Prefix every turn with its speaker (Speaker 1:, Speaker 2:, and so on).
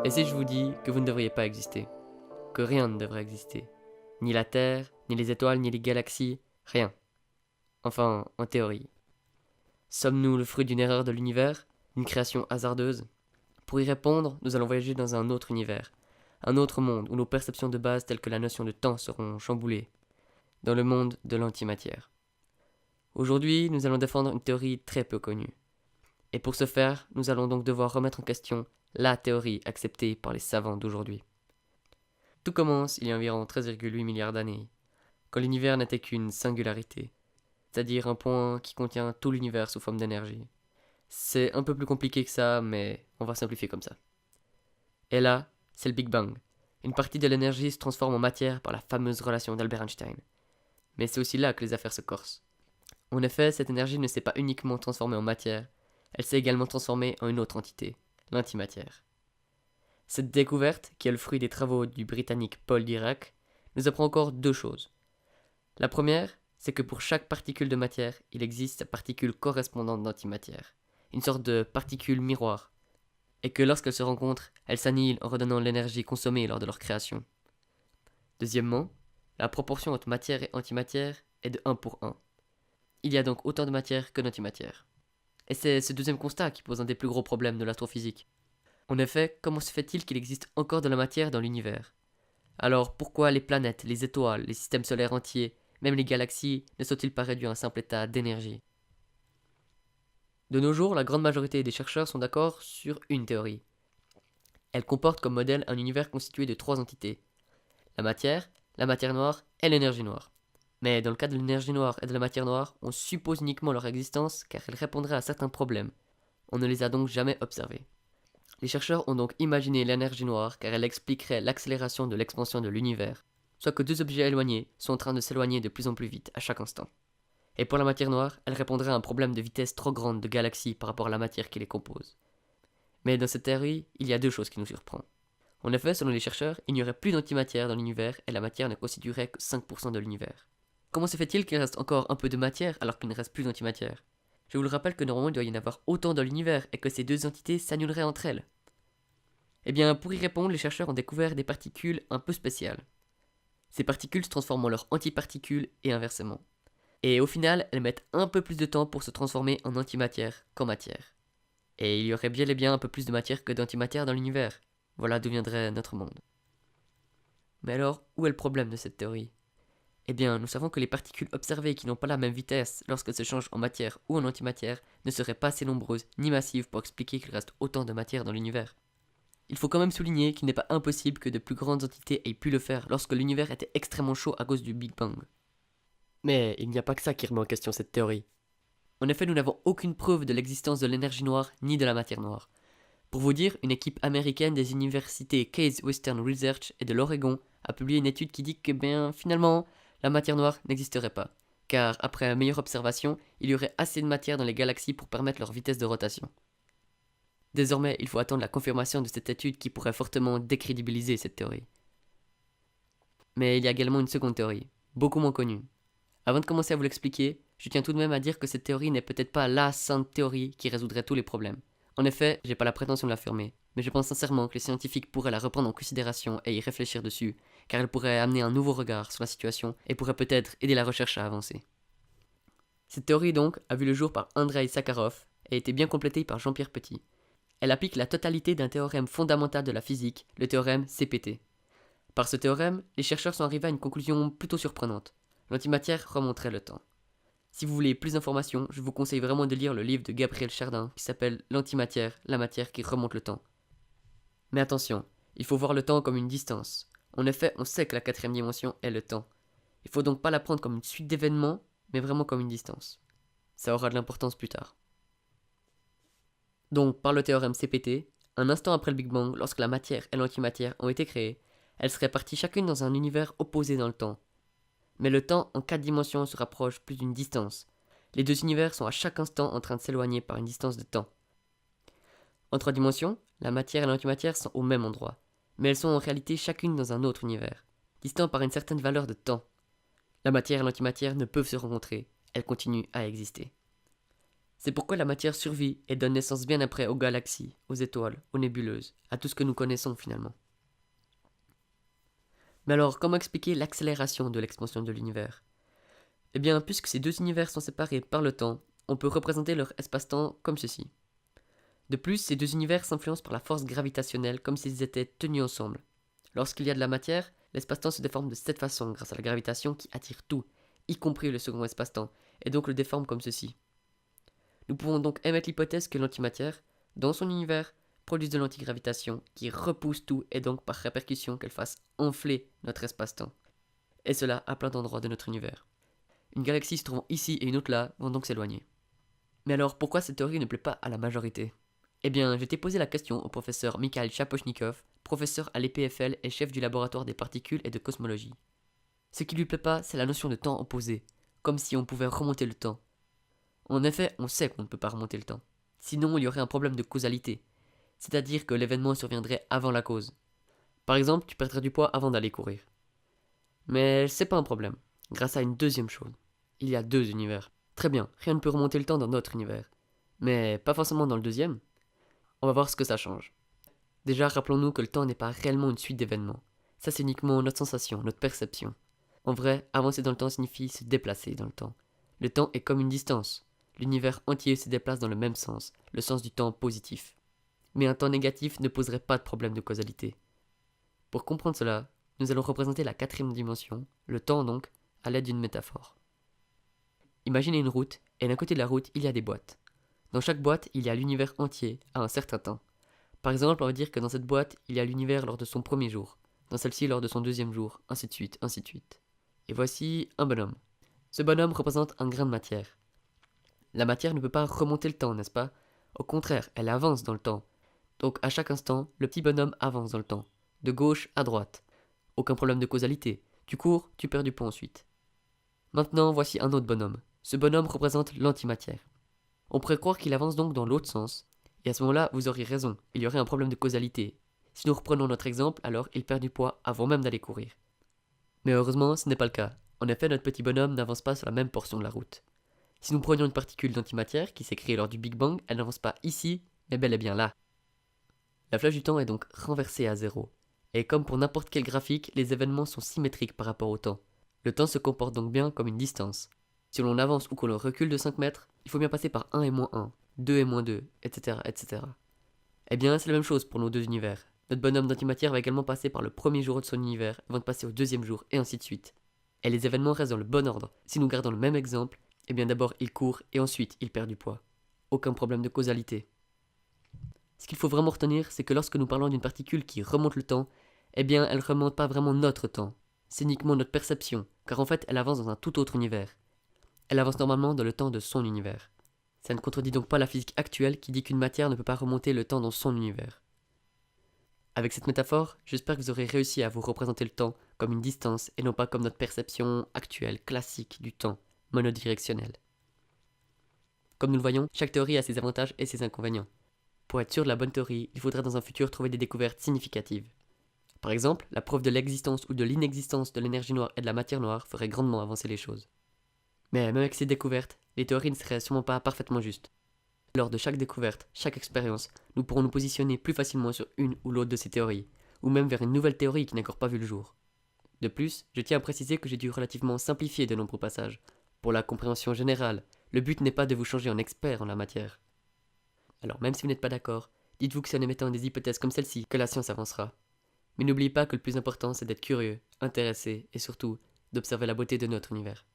Speaker 1: Et si je vous dis que vous ne devriez pas exister, que rien ne devrait exister, ni la Terre, ni les étoiles, ni les galaxies, rien. Enfin, en théorie. Sommes-nous le fruit d'une erreur de l'univers, d'une création hasardeuse? Pour y répondre, nous allons voyager dans un autre univers, un autre monde où nos perceptions de base telles que la notion de temps seront chamboulées, dans le monde de l'antimatière. Aujourd'hui, nous allons défendre une théorie très peu connue. Et pour ce faire, nous allons donc devoir remettre en question la théorie acceptée par les savants d'aujourd'hui. Tout commence il y a environ 13,8 milliards d'années, quand l'univers n'était qu'une singularité, c'est-à-dire un point qui contient tout l'univers sous forme d'énergie. C'est un peu plus compliqué que ça, mais on va simplifier comme ça. Et là, c'est le Big Bang. Une partie de l'énergie se transforme en matière par la fameuse relation d'Albert Einstein. Mais c'est aussi là que les affaires se corsent. En effet, cette énergie ne s'est pas uniquement transformée en matière, elle s'est également transformée en une autre entité, l'antimatière. Cette découverte, qui est le fruit des travaux du Britannique Paul Dirac, nous apprend encore deux choses. La première, c'est que pour chaque particule de matière, il existe sa particule correspondante d'antimatière, une sorte de particule miroir, et que lorsqu'elles se rencontrent, elles s'annihilent en redonnant l'énergie consommée lors de leur création. Deuxièmement, la proportion entre matière et antimatière est de 1 pour 1. Il y a donc autant de matière que d'antimatière. Et c'est ce deuxième constat qui pose un des plus gros problèmes de l'astrophysique. En effet, comment se fait-il qu'il existe encore de la matière dans l'univers? Alors pourquoi les planètes, les étoiles, les systèmes solaires entiers, même les galaxies, ne sont-ils pas réduits à un simple état d'énergie? De nos jours, la grande majorité des chercheurs sont d'accord sur une théorie. Elle comporte comme modèle un univers constitué de trois entités: la matière noire et l'énergie noire. Mais dans le cas de l'énergie noire et de la matière noire, on suppose uniquement leur existence car elles répondraient à certains problèmes. On ne les a donc jamais observées. Les chercheurs ont donc imaginé l'énergie noire car elle expliquerait l'accélération de l'expansion de l'univers, soit que deux objets éloignés sont en train de s'éloigner de plus en plus vite à chaque instant. Et pour la matière noire, elle répondrait à un problème de vitesse trop grande de galaxies par rapport à la matière qui les compose. Mais dans cette théorie, il y a deux choses qui nous surprennent. En effet, selon les chercheurs, il n'y aurait plus d'antimatière dans l'univers et la matière ne constituerait que 5% de l'univers. Comment se fait-il qu'il reste encore un peu de matière alors qu'il ne reste plus d'antimatière? Je vous le rappelle que normalement il doit y en avoir autant dans l'univers et que ces deux entités s'annuleraient entre elles. Eh bien, pour y répondre, les chercheurs ont découvert des particules un peu spéciales. Ces particules se transforment en leurs antiparticules et inversement. Et au final, elles mettent un peu plus de temps pour se transformer en antimatière qu'en matière. Et il y aurait bien et bien un peu plus de matière que d'antimatière dans l'univers. Voilà d'où viendrait notre monde. Mais alors, où est le problème de cette théorie? Eh bien, nous savons que les particules observées qui n'ont pas la même vitesse lorsqu'elles se changent en matière ou en antimatière ne seraient pas assez nombreuses ni massives pour expliquer qu'il reste autant de matière dans l'univers. Il faut quand même souligner qu'il n'est pas impossible que de plus grandes entités aient pu le faire lorsque l'univers était extrêmement chaud à cause du Big Bang. Mais il n'y a pas que ça qui remet en question cette théorie. En effet, nous n'avons aucune preuve de l'existence de l'énergie noire ni de la matière noire. Pour vous dire, une équipe américaine des universités Case Western Research et de l'Oregon a publié une étude qui dit que finalement, la matière noire n'existerait pas, car après une meilleure observation, il y aurait assez de matière dans les galaxies pour permettre leur vitesse de rotation. Désormais, il faut attendre la confirmation de cette étude qui pourrait fortement décrédibiliser cette théorie. Mais il y a également une seconde théorie, beaucoup moins connue. Avant de commencer à vous l'expliquer, je tiens tout de même à dire que cette théorie n'est peut-être pas la sainte théorie qui résoudrait tous les problèmes. En effet, j'ai pas la prétention de l'affirmer, mais je pense sincèrement que les scientifiques pourraient la reprendre en considération et y réfléchir dessus, car elle pourrait amener un nouveau regard sur la situation et pourrait peut-être aider la recherche à avancer. Cette théorie donc a vu le jour par Andreï Sakharov et a été bien complétée par Jean-Pierre Petit. Elle applique la totalité d'un théorème fondamental de la physique, le théorème CPT. Par ce théorème, les chercheurs sont arrivés à une conclusion plutôt surprenante. L'antimatière remonterait le temps. Si vous voulez plus d'informations, je vous conseille vraiment de lire le livre de Gabriel Chardin qui s'appelle L'antimatière, la matière qui remonte le temps. Mais attention, il faut voir le temps comme une distance. En effet, on sait que la quatrième dimension est le temps. Il faut donc pas la prendre comme une suite d'événements, mais vraiment comme une distance. Ça aura de l'importance plus tard. Donc, par le théorème CPT, un instant après le Big Bang, lorsque la matière et l'antimatière ont été créées, elles seraient parties chacune dans un univers opposé dans le temps. Mais le temps en 4 dimensions se rapproche plus d'une distance. Les deux univers sont à chaque instant en train de s'éloigner par une distance de temps. En 3 dimensions, la matière et l'antimatière sont au même endroit, mais elles sont en réalité chacune dans un autre univers, distant par une certaine valeur de temps. La matière et l'antimatière ne peuvent se rencontrer, elles continuent à exister. C'est pourquoi la matière survit et donne naissance bien après aux galaxies, aux étoiles, aux nébuleuses, à tout ce que nous connaissons finalement. Mais alors, comment expliquer l'accélération de l'expansion de l'univers? Eh bien, puisque ces deux univers sont séparés par le temps, on peut représenter leur espace-temps comme ceci. De plus, ces deux univers s'influencent par la force gravitationnelle comme s'ils étaient tenus ensemble. Lorsqu'il y a de la matière, l'espace-temps se déforme de cette façon grâce à la gravitation qui attire tout, y compris le second espace-temps, et donc le déforme comme ceci. Nous pouvons donc émettre l'hypothèse que l'antimatière, dans son univers, produise de l'antigravitation qui repousse tout et donc par répercussion qu'elle fasse enfler notre espace-temps. Et cela à plein d'endroits de notre univers. Une galaxie se trouvant ici et une autre là vont donc s'éloigner. Mais alors pourquoi cette théorie ne plaît pas à la majorité? Eh bien, j'ai posé la question au professeur Mikhail Shaposhnikov, professeur à l'EPFL et chef du laboratoire des particules et de cosmologie. Ce qui lui plaît pas, c'est la notion de temps opposé, comme si on pouvait remonter le temps. En effet, on sait qu'on ne peut pas remonter le temps. Sinon, il y aurait un problème de causalité, c'est-à-dire que l'événement surviendrait avant la cause. Par exemple, tu perdrais du poids avant d'aller courir. Mais c'est pas un problème, grâce à une deuxième chose. Il y a deux univers. Très bien, rien ne peut remonter le temps dans notre univers. Mais pas forcément dans le deuxième. On va voir ce que ça change. Déjà, rappelons-nous que le temps n'est pas réellement une suite d'événements. Ça, c'est uniquement notre sensation, notre perception. En vrai, avancer dans le temps signifie se déplacer dans le temps. Le temps est comme une distance. L'univers entier se déplace dans le même sens, le sens du temps positif. Mais un temps négatif ne poserait pas de problème de causalité. Pour comprendre cela, nous allons représenter la quatrième dimension, le temps donc, à l'aide d'une métaphore. Imaginez une route, et d'un côté de la route, il y a des boîtes. Dans chaque boîte, il y a l'univers entier à un certain temps. Par exemple, on va dire que dans cette boîte, il y a l'univers lors de son premier jour, dans celle-ci lors de son deuxième jour, ainsi de suite, ainsi de suite. Et voici un bonhomme. Ce bonhomme représente un grain de matière. La matière ne peut pas remonter le temps, n'est-ce pas? Au contraire, elle avance dans le temps. Donc à chaque instant, le petit bonhomme avance dans le temps, de gauche à droite. Aucun problème de causalité. Tu cours, tu perds du poids ensuite. Maintenant, voici un autre bonhomme. Ce bonhomme représente l'antimatière. On pourrait croire qu'il avance donc dans l'autre sens. Et à ce moment-là, vous auriez raison, il y aurait un problème de causalité. Si nous reprenons notre exemple, alors il perd du poids avant même d'aller courir. Mais heureusement, ce n'est pas le cas. En effet, notre petit bonhomme n'avance pas sur la même portion de la route. Si nous prenions une particule d'antimatière qui s'est créée lors du Big Bang, elle n'avance pas ici, mais bel et bien là. La flèche du temps est donc renversée à zéro. Et comme pour n'importe quel graphique, les événements sont symétriques par rapport au temps. Le temps se comporte donc bien comme une distance. Si l'on avance ou que l'on recule de 5 mètres, il faut bien passer par 1 et moins 1, 2 et moins 2, etc. etc. Eh bien, c'est la même chose pour nos deux univers. Notre bonhomme d'antimatière va également passer par le premier jour de son univers avant de passer au deuxième jour, et ainsi de suite. Et les événements restent dans le bon ordre. Si nous gardons le même exemple, eh bien d'abord il court et ensuite il perd du poids. Aucun problème de causalité. Ce qu'il faut vraiment retenir, c'est que lorsque nous parlons d'une particule qui remonte le temps, eh bien elle ne remonte pas vraiment notre temps. C'est uniquement notre perception, car en fait elle avance dans un tout autre univers. Elle avance normalement dans le temps de son univers. Ça ne contredit donc pas la physique actuelle qui dit qu'une matière ne peut pas remonter le temps dans son univers. Avec cette métaphore, j'espère que vous aurez réussi à vous représenter le temps comme une distance et non pas comme notre perception actuelle, classique du temps, monodirectionnelle. Comme nous le voyons, chaque théorie a ses avantages et ses inconvénients. Pour être sûr de la bonne théorie, il faudrait dans un futur trouver des découvertes significatives. Par exemple, la preuve de l'existence ou de l'inexistence de l'énergie noire et de la matière noire ferait grandement avancer les choses. Mais même avec ces découvertes, les théories ne seraient sûrement pas parfaitement justes. Lors de chaque découverte, chaque expérience, nous pourrons nous positionner plus facilement sur une ou l'autre de ces théories, ou même vers une nouvelle théorie qui n'a encore pas vu le jour. De plus, je tiens à préciser que j'ai dû relativement simplifier de nombreux passages. Pour la compréhension générale, le but n'est pas de vous changer en expert en la matière. Alors même si vous n'êtes pas d'accord, dites-vous que c'est en émettant des hypothèses comme celle-ci que la science avancera. Mais n'oubliez pas que le plus important c'est d'être curieux, intéressé et surtout d'observer la beauté de notre univers.